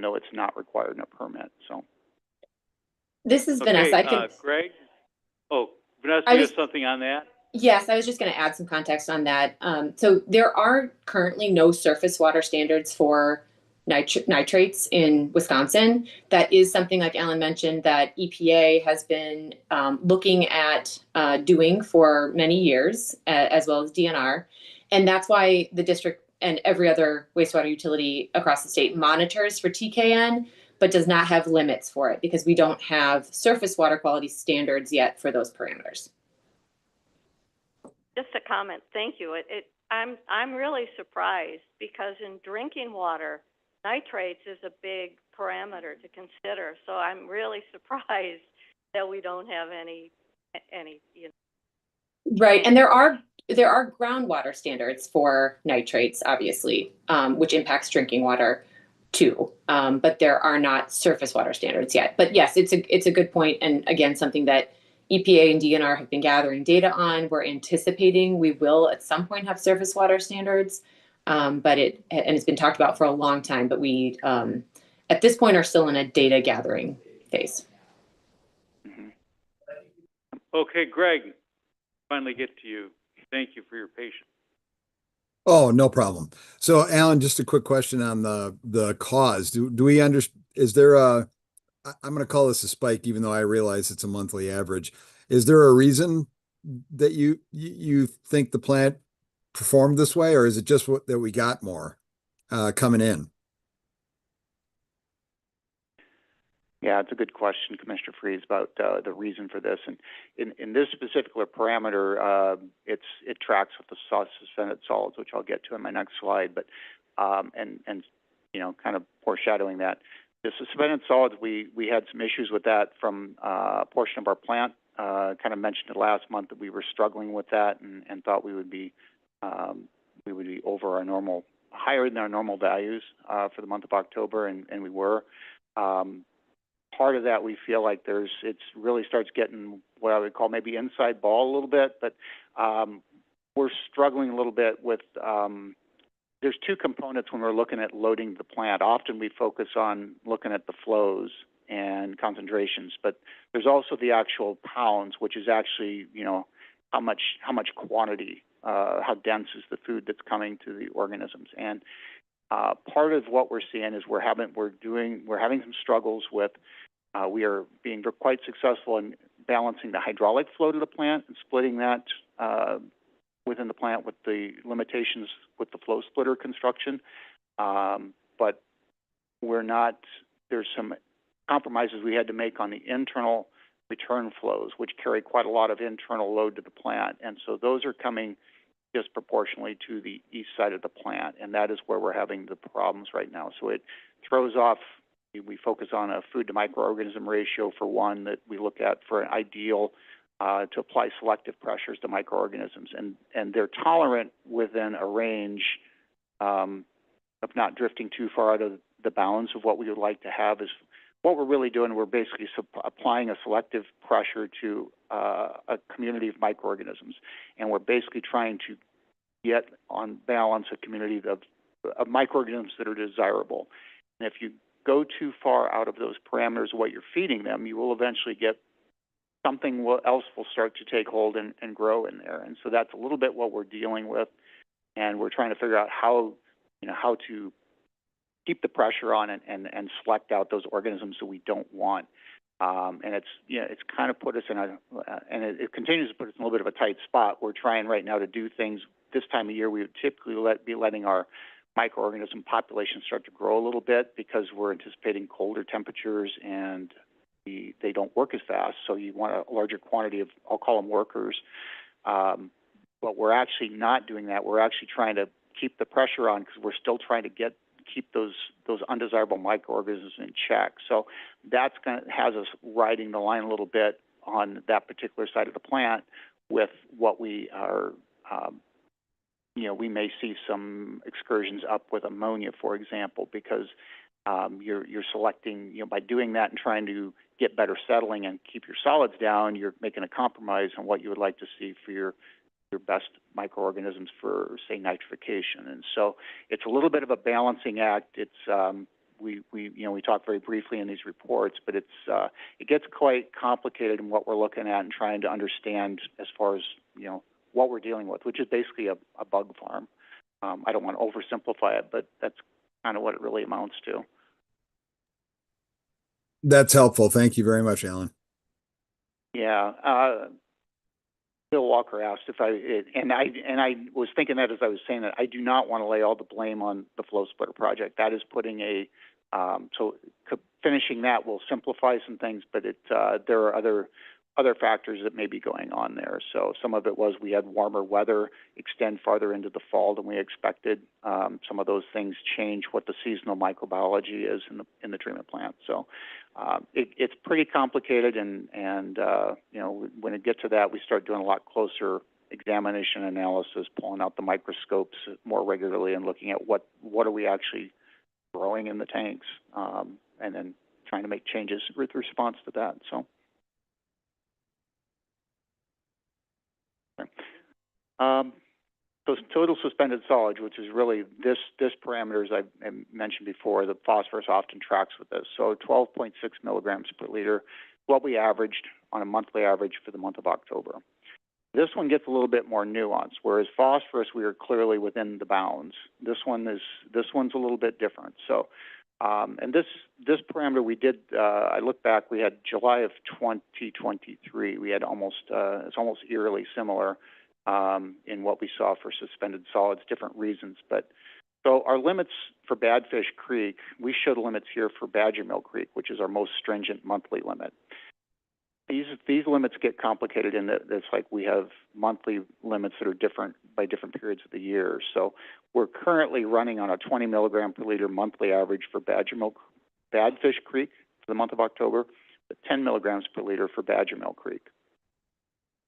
though it's not required in a permit. So This is Vanessa. I can. Greg? Oh, Vanessa, you have something on that? Yes, I was just going to add some context on that. So there are currently no surface water standards for nitrates in Wisconsin. That is something, like Alan mentioned, that EPA has been looking at doing for many years, as well as DNR. And that's why the district and every other wastewater utility across the state monitors for TKN, but does not have limits for it, because we don't have surface water quality standards yet for those parameters. Just a comment. Thank you. I'm really surprised, because in drinking water, nitrates is a big parameter to consider. So I'm really surprised that we don't have any. Right, and there are groundwater standards for nitrates, obviously, which impacts drinking water too. But there are not surface water standards yet. But yes, it's a good point, and again, something that EPA and DNR have been gathering data on. We're anticipating we will at some point have surface water standards, but it's been talked about for a long time. But we, at this point, are still in a data gathering phase. mm-hmm. Okay, Greg, finally get to you. Thank you for your patience. Oh, no problem. So, Alan, just a quick question on the cause. Do we understand? Is there I'm going to call this a spike, even though I realize it's a monthly average. Is there a reason that you think the plant performed this way, or is it just that we got more coming in? Yeah, it's a good question, Commissioner Freeze, about the reason for this. And in this particular parameter, it tracks with the suspended solids, which I'll get to in my next slide. But and kind of foreshadowing that, the suspended solids, we had some issues with that from a portion of our plant. Kind of mentioned it last month that we were struggling with that, and thought we would be over our normal, higher than our normal values for the month of October, and we were. Part of that, we feel like it really starts getting what I would call maybe inside ball a little bit, but we're struggling a little bit with, there's two components when we're looking at loading the plant. Often we focus on looking at the flows and concentrations, but there's also the actual pounds, which is actually, how much quantity, how dense is the food that's coming to the organisms. And part of what we're seeing is we're having some struggles with. We are being quite successful in balancing the hydraulic flow to the plant and splitting that within the plant with the limitations with the flow splitter construction. But we're not. There's some compromises we had to make on the internal return flows, which carry quite a lot of internal load to the plant, and so those are coming disproportionately to the east side of the plant, and that is where we're having the problems right now. So it throws off. We focus on a food to microorganism ratio for one that we look at for an ideal to apply selective pressures to microorganisms, and they're tolerant within a range of not drifting too far out of the bounds of what we would like to have. Is what we're really doing. We're basically applying a selective pressure to a community of microorganisms, and we're basically trying to get on balance a community of microorganisms that are desirable. And if you go too far out of those parameters of what you're feeding them, you will eventually get something else will start to take hold and grow in there. And so that's a little bit what we're dealing with, and we're trying to figure out how to keep the pressure on and select out those organisms that we don't want. And it's kind of put us in it continues to put us in a little bit of a tight spot. We're trying right now to do things this time of year. We would typically be letting our microorganism population start to grow a little bit because we're anticipating colder temperatures and they don't work as fast. So you want a larger quantity of, I'll call them workers. But we're actually not doing that. We're actually trying to keep the pressure on because we're still trying to keep those undesirable microorganisms in check. So that's has us riding the line a little bit on that particular side of the plant with what we are, we may see some excursions up with ammonia, for example, because you're selecting, by doing that and trying to get better settling and keep your solids down, you're making a compromise on what you would like to see for your best microorganisms for, say, nitrification. And so it's a little bit of a balancing act. It's we talk very briefly in these reports, but it gets quite complicated in what we're looking at and trying to understand as far as what we're dealing with, which is basically a bug farm. I don't want to oversimplify it, but that's kind of what it really amounts to. That's helpful. Thank you very much, Alan. Yeah. Bill Walker asked if I was thinking that as I was saying that, I do not want to lay all the blame on the flow splitter project. That is putting finishing that will simplify some things, but there are other factors that may be going on there. So some of it was we had warmer weather extend farther into the fall than we expected. Some of those things change what the seasonal microbiology is in the treatment plant. So it's pretty complicated, and when it gets to that, we start doing a lot closer examination analysis, pulling out the microscopes more regularly and looking at what are we actually growing in the tanks, and then trying to make changes with response to that. So. So total suspended solids, which is really this parameter, as I mentioned before, the phosphorus often tracks with this. So 12.6 milligrams per liter, what we averaged on a monthly average for the month of October. This one gets a little bit more nuanced, whereas phosphorus we are clearly within the bounds. This one's a little bit different. So, and this parameter we did. I look back, we had July of 2023. We had it's almost eerily similar. In what we saw for suspended solids, different reasons. But so our limits for Badfish Creek, we show the limits here for Badger Mill Creek, which is our most stringent monthly limit. These limits get complicated in that it's like we have monthly limits that are different by different periods of the year. So we're currently running on a 20 milligram per liter monthly average for Badfish Creek for the month of October, but 10 milligrams per liter for Badger Mill Creek.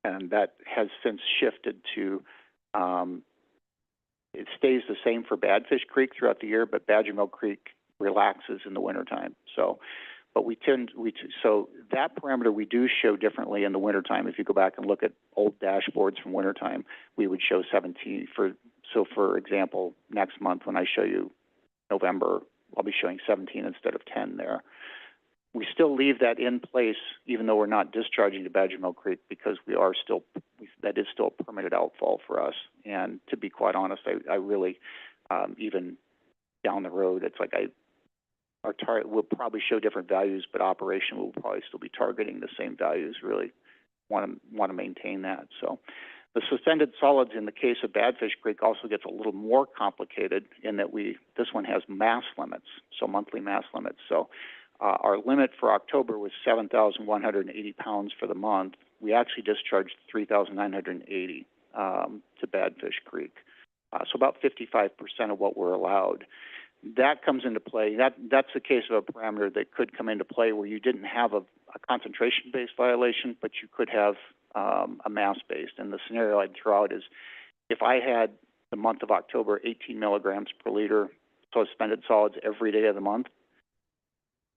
And that has since shifted to, it stays the same for Badfish Creek throughout the year, but Badger Mill Creek relaxes in the wintertime. So, but so that parameter we do show differently in the wintertime. If you go back and look at old dashboards from wintertime, we would show 17 so for example, next month when I show you November, I'll be showing 17 instead of 10 there. We still leave that in place, even though we're not discharging to Badger Mill Creek, because that is still a permitted outfall for us. And to be quite honest, I really, even down the road, it's like our target will probably show different values, but operation will probably still be targeting the same values. Really want to maintain that. So the suspended solids in the case of Badfish Creek also gets a little more complicated in that this one has mass limits, so monthly mass limits. So our limit for October was 7,180 pounds for the month. We actually discharged 3,980 to Badfish Creek, so about 55% of what we're allowed. That comes into play. That's the case of a parameter that could come into play where you didn't have a concentration-based violation, but you could have a mass-based. And the scenario I'd throw out is if I had the month of October 18 milligrams per liter suspended solids every day of the month,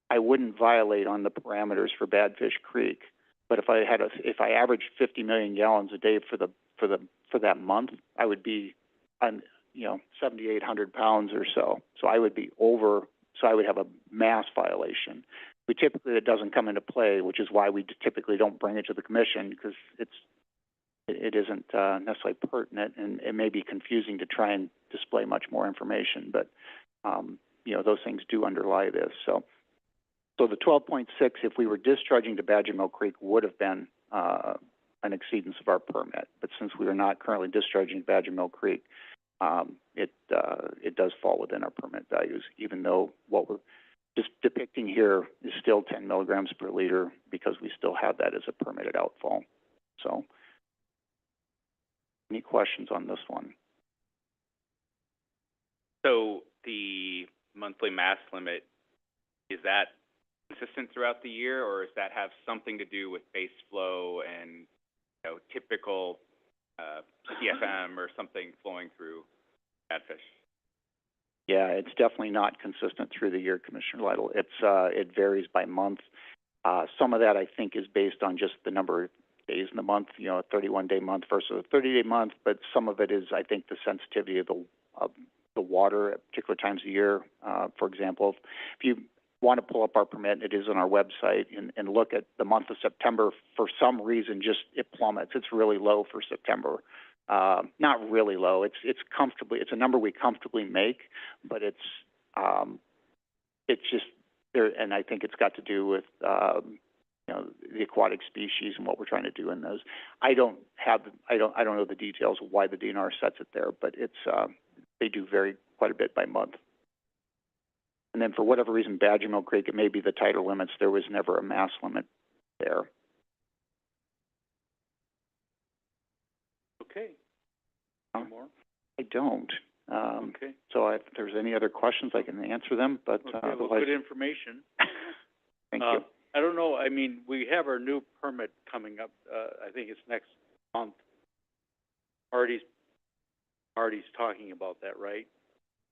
I wouldn't violate on the parameters for Badfish Creek. But if I averaged 50 million gallons a day for that month, I would be on 7,800 pounds or so. So I would be over. So I would have a mass violation. It doesn't come into play, which is why we typically don't bring it to the commission, because it isn't necessarily pertinent, and it may be confusing to try and display much more information. But those things do underlie this. So the 12.6, if we were discharging to Badger Mill Creek, would have been an exceedance of our permit. But since we are not currently discharging to Badger Mill Creek, it does fall within our permit values, even though what we're just depicting here is still 10 milligrams per liter, because we still have that as a permitted outfall. So, any questions on this one? So the monthly mass limit, is that consistent throughout the year, or does that have something to do with base flow and typical CFM or something flowing through Badfish? Yeah, it's definitely not consistent through the year, Commissioner Lytle. It varies by month. Some of that I think is based on just the number of days in the month, a 31-day month versus a 30-day month. But some of it is, I think, the sensitivity of the water at particular times of year. For example, if you want to pull up our permit, it is on our website, and look at the month of September. For some reason, just it plummets. It's really low for September. Not really low. It's a number we comfortably make, but it's just there, and I think it's got to do with the aquatic species and what we're trying to do in those. I don't know the details of why the DNR sets it there, but they do vary quite a bit by month. And then for whatever reason, Badger Mill Creek, it may be the tidal limits. There was never a mass limit there. Okay. Any more? I don't. Okay. So if there's any other questions, I can answer them. But Okay, well, otherwise, good information. thank you. I don't know. I mean, we have our new permit coming up. I think it's next month. Artie's talking about that, right?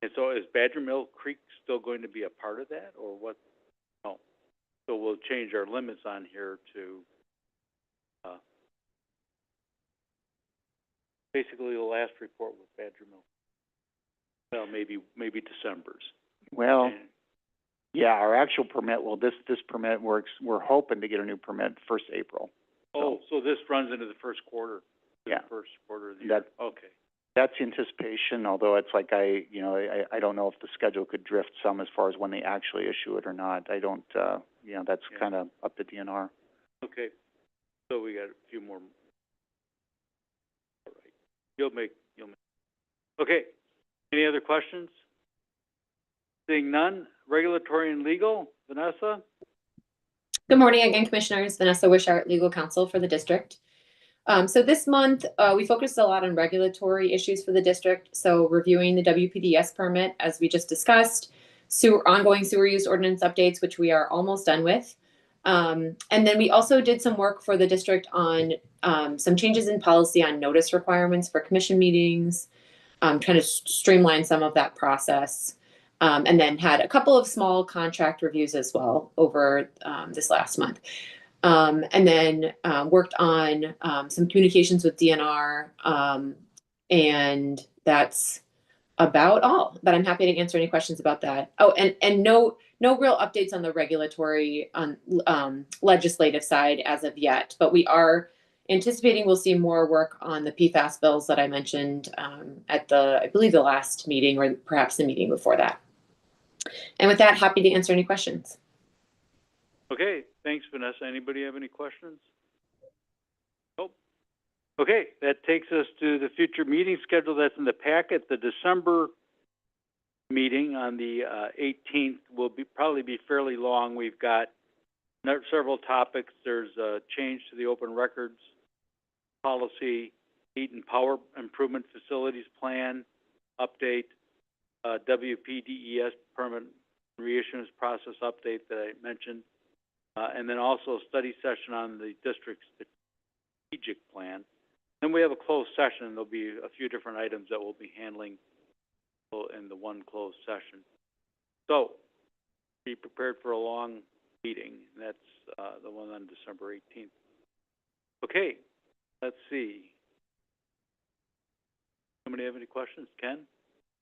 And so is Badger Mill Creek still going to be a part of that, or what? No. So we'll change our limits on here to basically the last report with Badger Mill. Well, maybe December's. Well, yeah, our actual permit. Well, this permit works. We're hoping to get a new permit 1st April. Oh, so this runs into the first quarter. Yeah. First quarter of the year. Okay. That's the anticipation, although it's like I don't know if the schedule could drift some as far as when they actually issue it or not. I don't, that's kind of up to DNR. Okay. So we got a few more. All right. You'll make. Okay. Any other questions? Seeing none, regulatory and legal, Vanessa? Good morning again, Commissioners. Vanessa Wishart, Legal Counsel for the district. So this month, we focused a lot on regulatory issues for the district. So reviewing the WPDS permit, as we just discussed, ongoing sewer use ordinance updates, which we are almost done with. And then we also did some work for the district on some changes in policy on notice requirements for commission meetings, trying to streamline some of that process. And then had a couple of small contract reviews as well over this last month. And then worked on some communications with DNR, and that's about all. But I'm happy to answer any questions about that. Oh, and no real updates on the regulatory legislative side as of yet. But we are anticipating we'll see more work on the PFAS bills that I mentioned at I believe the last meeting, or perhaps the meeting before that. And with that, happy to answer any questions. Okay, thanks, Vanessa. Anybody have any questions? Nope. Okay, that takes us to the future meeting schedule that's in the packet. The December meeting on the 18th will probably be fairly long. We've got several topics. There's a change to the open records policy, heat and power improvement facilities plan update, WPDES permit reissuance process update that I mentioned. And then also a study session on the district's strategic plan. Then we have a closed session, and there'll be a few different items that we'll be handling in the one closed session. So, be prepared for a long meeting. That's the one on December 18th. Okay, let's see. Somebody have any questions? Ken?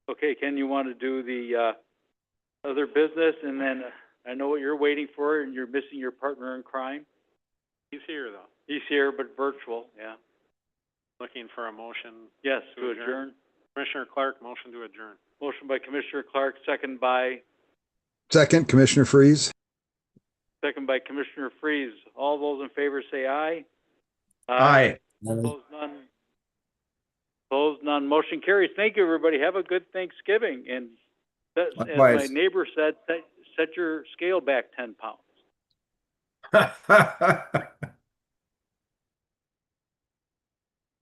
Okay, Ken, you want to do the other business, and then I know what you're waiting for, and you're missing your partner in crime. He's here, though. He's here, but virtual, yeah. Looking for a motion. Yes, To to adjourn. adjourn. Commissioner Clark, motion to adjourn. Motion by Commissioner Clark, second by Commissioner Freeze. Commissioner Freeze. All those in favor say aye. Aye. Opposed, none. Opposed, none. Motion carries. Thank you, everybody. Have a good Thanksgiving. And as my Likewise. neighbor said, set your scale back 10 pounds.